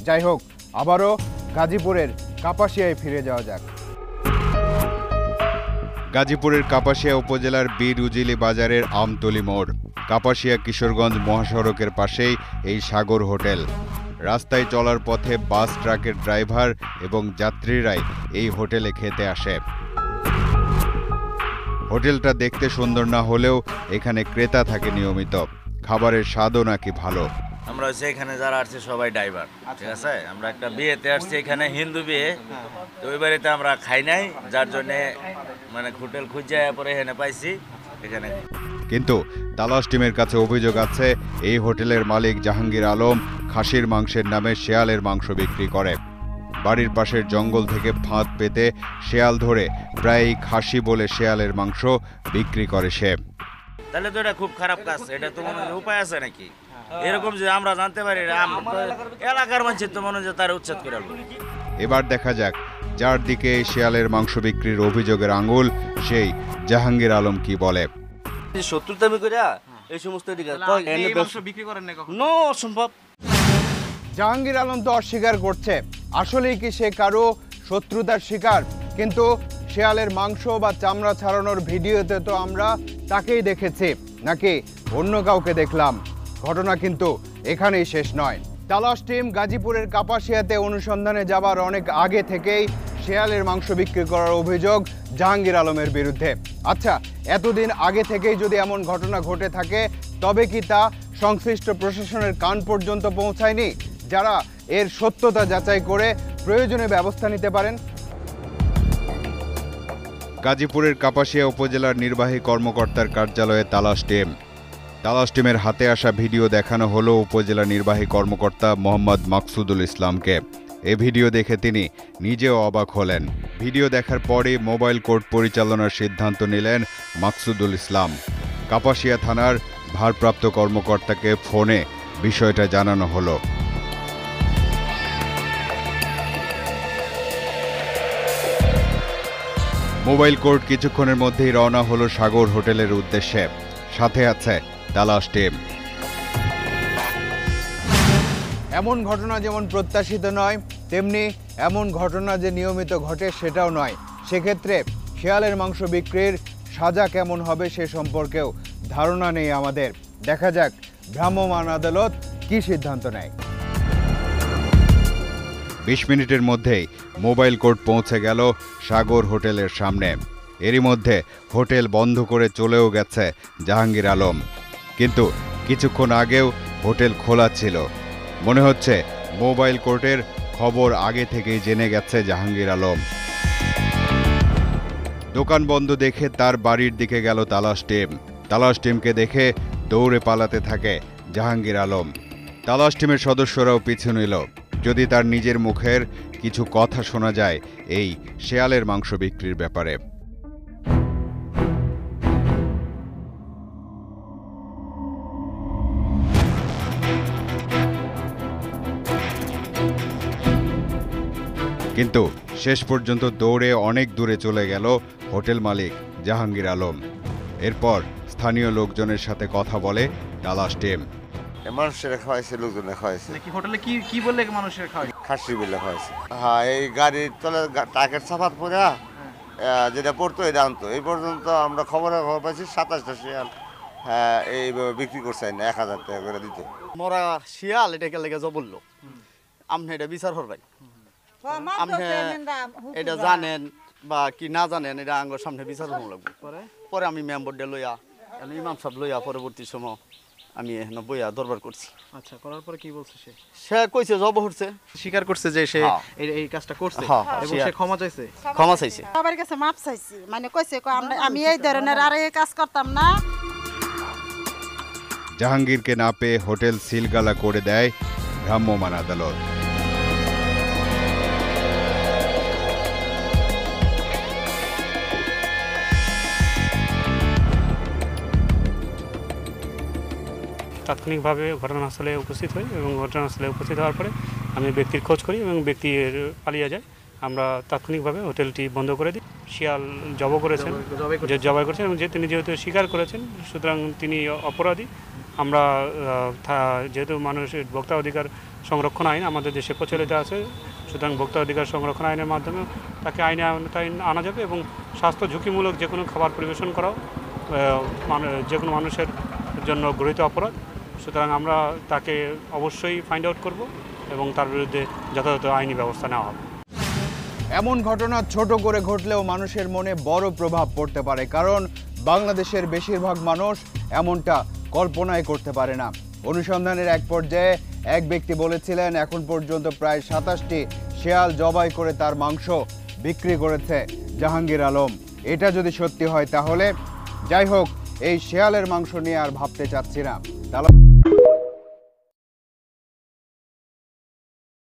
যাই হোক, আবারও গাজীপুরের কাপাসিয়ায় ফিরে যাওয়া যাক। গাজীপুরের কাপাসিয়া উপজেলার বীর উজিলি বাজারের আমতলী মোড়, কাপাসিয়া কিশোরগঞ্জ মহাসড়কের পাশেই এই সাগর হোটেল। রাস্তায় চলার পথে বাস ট্রাকের ড্রাইভার এবং যাত্রীরাই এই হোটেলে খেতে আসে। হোটেলটা দেখতে সুন্দর না হলেও এখানে ক্রেতা থাকে নিয়মিত। খাবারের স্বাদও নাকি ভালো। আমরা হচ্ছে এখানে যারা আসছে সবাই ড্রাইভার, ঠিক আছে। আমরা একটা বিয়েতে আসছি, এখানে হিন্দু বিয়ে, তো ওই বাড়িতে আমরা খাই নাই, যার জন্যে মানে হোটেল খুঁজে পরে এখানে পাইছি এখানে। কিন্তু তালাশ টিমের কাছে অভিযোগ আছে, এই হোটেলের মালিক জাহাঙ্গীর আলম খাসির মাংসের নামে শেয়ালের মাংস বিক্রি করে। বাড়ির পাশের জঙ্গল থেকে ফাঁদ পেতে শেয়াল ধরে প্রায় খাসি বলে শেয়ালের মাংস বিক্রি করে সে। তাহলে তো এটা খুব খারাপ কাজ। এটা তো মনে হয় উপায় আছে নাকি? এরকম যে আমরা জানতে পারি, এলাকার মানুষের তো মনে হয় তার উচ্ছেদ করে আনবো। এবার দেখা যাক যার দিকে এই শেয়ালের মাংস বিক্রির অভিযোগের আঙুল, সেই জাহাঙ্গীর আলম কি বলে। শত্রুতামি করে এই সমস্ত বিক্রি করেন না কখনো, অসম্ভব। জাহাঙ্গীর আলম তো অস্বীকার করছে, আসলেই কি সে কারো শত্রুতার শিকার? কিন্তু শেয়ালের মাংস বা চামড়া ছাড়ানোর ভিডিওতে তো আমরা তাকেই দেখেছি, নাকি অন্য কাউকে দেখলাম? ঘটনা কিন্তু এখানেই শেষ নয়। তালাশ টিম গাজীপুরের কাপাসিয়াতে অনুসন্ধানে যাবার অনেক আগে থেকেই শেয়ালের মাংস বিক্রি করার অভিযোগ জাহাঙ্গীর আলমের বিরুদ্ধে। আচ্ছা, এতদিন আগে থেকেই যদি এমন ঘটনা ঘটে থাকে, তবে কি তা সংশ্লিষ্ট প্রশাসনের কান পর্যন্ত পৌঁছায়নি, যারা এর সত্যতা যাচাই করে প্রয়োজনীয় ব্যবস্থা নিতে পারেন? গাজীপুরের কাপাসিয়া উপজেলার নির্বাহী কর্মকর্তার কার্যালয়ে তালাশ টিম। তালাশ টিমের হাতে আসা ভিডিও দেখানো হলো উপজেলা নির্বাহী কর্মকর্তা মোহাম্মদ মাকসুদুল ইসলামকে। এই ভিডিও দেখে তিনি নিজেও অবাক হলেন। ভিডিও দেখার পরই মোবাইল কোর্ট পরিচালনার সিদ্ধান্ত নিলেন মাকসুদুল ইসলাম। কাপাসিয়া থানার ভারপ্রাপ্ত কর্মকর্তাকে ফোনে বিষয়টা জানানো হলো। মোবাইল কোর্ট কিছুক্ষণের মধ্যেই রওনা হলো সাগর হোটেলের উদ্দেশ্যে। সাথে আছে তালাশ টিম। এমন ঘটনা যেমন প্রত্যাশিত নয়, তেমনি এমন ঘটনা যে নিয়মিত ঘটে সেটাও নয়। সেক্ষেত্রে শেয়ালের মাংস বিক্রির সাজা কেমন হবে সে সম্পর্কেও ধারণা নেই আমাদের। দেখা যাক ভ্রাম্যমাণ আদালত কি সিদ্ধান্ত নেয়। 20 মিনিটের মধ্যেই মোবাইল কোর্ট পৌঁছে গেল সাগর হোটেলের সামনে। এরই মধ্যে হোটেল বন্ধ করে চলেও গেছে জাহাঙ্গীর আলম। কিন্তু কিছুক্ষণ আগেও হোটেল খোলা ছিল। মনে হচ্ছে মোবাইল কোর্টের খবর আগে থেকেই জেনে গেছে জাহাঙ্গীর আলম। দোকান বন্ধ দেখে তার বাড়ির দিকে গেল তালাশ টিম। তালাশ টিমকে দেখে দৌড়ে পালাতে থাকে জাহাঙ্গীর আলম। তালাশ টিমের সদস্যরাও পিছু নিল, যদি তার নিজের মুখের কিছু কথা শোনা যায় এই শেয়ালের মাংস বিক্রির ব্যাপারে। কিন্তু শেষ পর্যন্ত দৌড়ে অনেক দূরে চলে গেল হোটেল মালিক জাহাঙ্গীর আলম। এরপর স্থানীয় লোকজনের সাথে কথা বলে তালাশ টিম। মানুষের খাওয়াইছে, লোকজনে খাওয়াইছে। হোটেলে কি বললে মানুষের খাওয়াই? খাসি বলে খাওয়াইছে। হ্যাঁ, এই গাড়ির তলে টাকের চাপাত পরে যেটা পড়তো এটা আনতো। এই পর্যন্ত আমরা খবর পাইছি 27টা শিয়াল এইভাবে বিক্রি করছে না, 1000 টাকা করে দিত। মরা শিয়াল এটাকে লেগে বললো, আপনি এটা বিচার করবেন, আপনি এটা জানেন বা কি না জানেন, এটা আঙ্গর সামনে বিচার হওয়া লাগবে। পরে আমি মেম্বার ডে লইয়া, ইমাম সাহেব লইয়া পরবর্তী সময় আমি এখানে বইয়া দরবার করছি। আচ্ছা, করার পরে কি বলছে সে? সে কইছে জব হচ্ছে, স্বীকার করছে যে সে এই কাজটা করছে এবং সে ক্ষমা চাইছে। ক্ষমা চাইছে, সবার কাছে মাপ চাইছি, মানে কইছে আমি এই ধরনের আর এই কাজ করতাম না। জাহাঙ্গীরকে না পেয়ে হোটেল সিলগালা করে দেয় ভ্রাম্যমাণ আদালত। তাৎক্ষণিকভাবে ঘটনাস্থলে উপস্থিত হই এবং ঘটনাস্থলে উপস্থিত হওয়ার পরে আমি ব্যক্তির খোঁজ করি এবং ব্যক্তি পালিয়ে যায়। আমরা তাৎক্ষণিকভাবে হোটেলটি বন্ধ করে দিই। শিয়াল জবাই করেছেন এবং তিনি যেহেতু স্বীকার করেছেন, সুতরাং তিনি অপরাধী। আমরা যেহেতু মানুষের ভোক্তা অধিকার সংরক্ষণ আইন আমাদের দেশে প্রচলিত আছে, সুতরাং ভোক্তা অধিকার সংরক্ষণ আইনের মাধ্যমে তাকে আইনে আনা যাবে এবং স্বাস্থ্য ঝুঁকিমূলক যে কোনো খাবার পরিবেশন করাও যে কোনো মানুষের জন্য গৃহীত অপরাধ। সুতরাং আমরা তাকে অবশ্যই ফাইন্ড আউট করব এবং তার বিরুদ্ধে যথাযথ আইনি ব্যবস্থা নেওয়া হবে। এমন ঘটনা ছোট করে ঘটলেও মানুষের মনে বড় প্রভাব পড়তে পারে, কারণ বাংলাদেশের বেশিরভাগ মানুষ এমনটা কল্পনাই করতে পারে না। অনুসন্ধানের এক পর্যায়ে এক ব্যক্তি বলেছিলেন এখন পর্যন্ত প্রায় 27টি শেয়াল জবাই করে তার মাংস বিক্রি করেছে জাহাঙ্গীর আলম। এটা যদি সত্যি হয় তাহলে যাই হোক, এই শেয়ালের মাংস নিয়ে আর ভাবতে চাচ্ছি না।